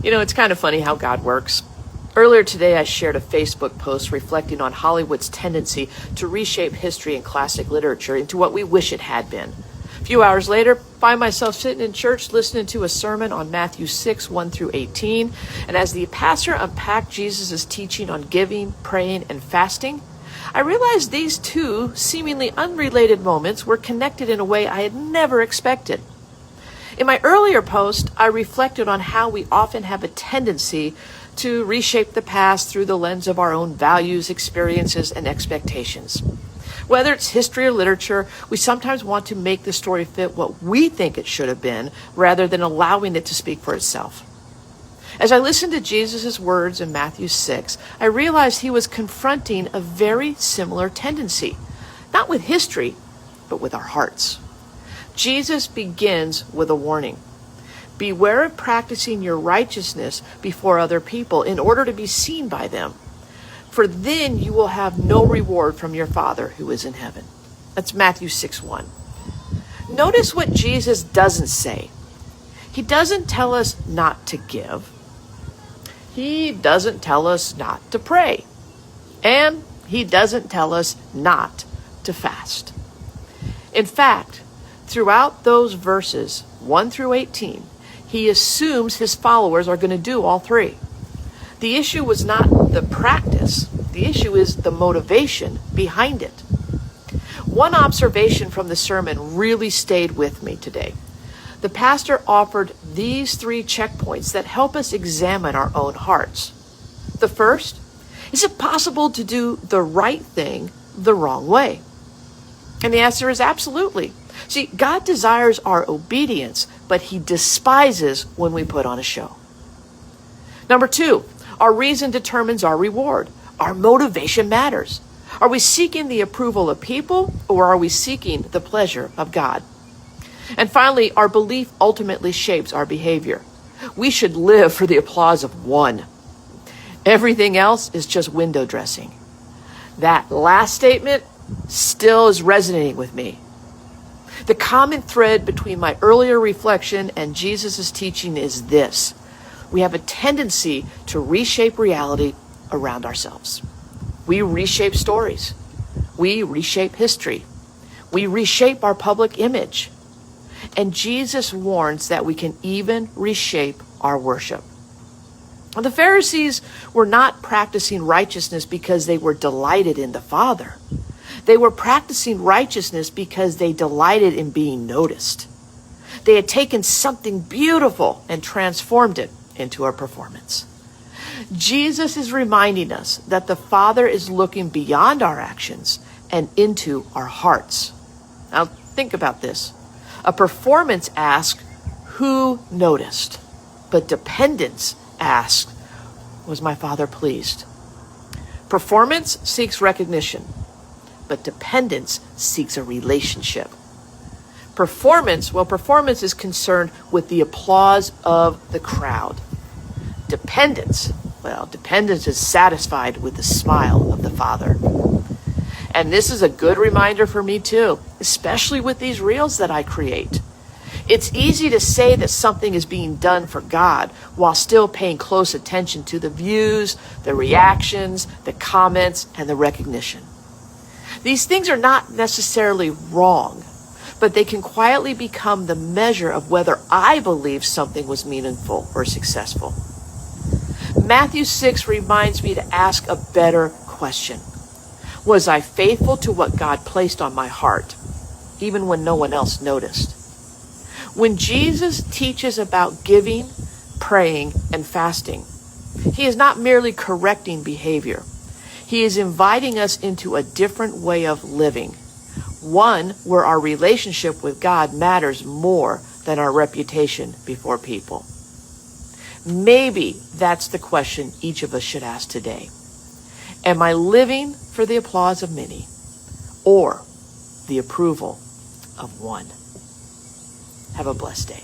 You know, it's kind of funny how God works. Earlier today, I shared a Facebook post reflecting on Hollywood's tendency to reshape history and classic literature into what we wish it had been. A few hours later, find myself sitting in church listening to a sermon on Matthew 6, 1 through 18. And as the pastor unpacked Jesus' teaching on giving, praying, and fasting, I realized these two seemingly unrelated moments were connected in a way I had never expected. In my earlier post, I reflected on how we often have a tendency to reshape the past through the lens of our own values, experiences, and expectations. Whether it's history or literature, we sometimes want to make the story fit what we think it should have been, rather than allowing it to speak for itself. As I listened to Jesus' words in Matthew 6, I realized he was confronting a very similar tendency, not with history, but with our hearts. Jesus begins with a warning. Beware of practicing your righteousness before other people in order to be seen by them, for then you will have no reward from your Father who is in heaven. That's Matthew 6:1. Notice what Jesus doesn't say. He doesn't tell us not to give. He doesn't tell us not to pray. And he doesn't tell us not to fast. In fact, throughout those verses, 1 through 18, he assumes his followers are going to do all three. The issue was not the practice. The issue is the motivation behind it. One observation from the sermon really stayed with me today. The pastor offered these three checkpoints that help us examine our own hearts. The first, is it possible to do the right thing the wrong way? And the answer is absolutely. See, God desires our obedience, but he despises when we put on a show. Number two, our reason determines our reward. Our motivation matters. Are we seeking the approval of people, or are we seeking the pleasure of God? And finally, our belief ultimately shapes our behavior. We should live for the applause of one. Everything else is just window dressing. That last statement still is resonating with me. The common thread between my earlier reflection and Jesus' teaching is this. We have a tendency to reshape reality around ourselves. We reshape stories. We reshape history. We reshape our public image. And Jesus warns that we can even reshape our worship. The Pharisees were not practicing righteousness because they were delighted in the Father. They were practicing righteousness because they delighted in being noticed. They had taken something beautiful and transformed it into a performance. Jesus is reminding us that the Father is looking beyond our actions and into our hearts. Now think about this. A performance asks, who noticed? But dependence asks, was my Father pleased? Performance seeks recognition, but dependence seeks a relationship. Performance is concerned with the applause of the crowd. Dependence is satisfied with the smile of the Father. And this is a good reminder for me too, especially with these reels that I create. It's easy to say that something is being done for God while still paying close attention to the views, the reactions, the comments, and the recognition. These things are not necessarily wrong, but they can quietly become the measure of whether I believe something was meaningful or successful. Matthew 6 reminds me to ask a better question. Was I faithful to what God placed on my heart, even when no one else noticed? When Jesus teaches about giving, praying, and fasting, he is not merely correcting behavior. He is inviting us into a different way of living, one where our relationship with God matters more than our reputation before people. Maybe that's the question each of us should ask today. Am I living for the applause of many or the approval of one? Have a blessed day.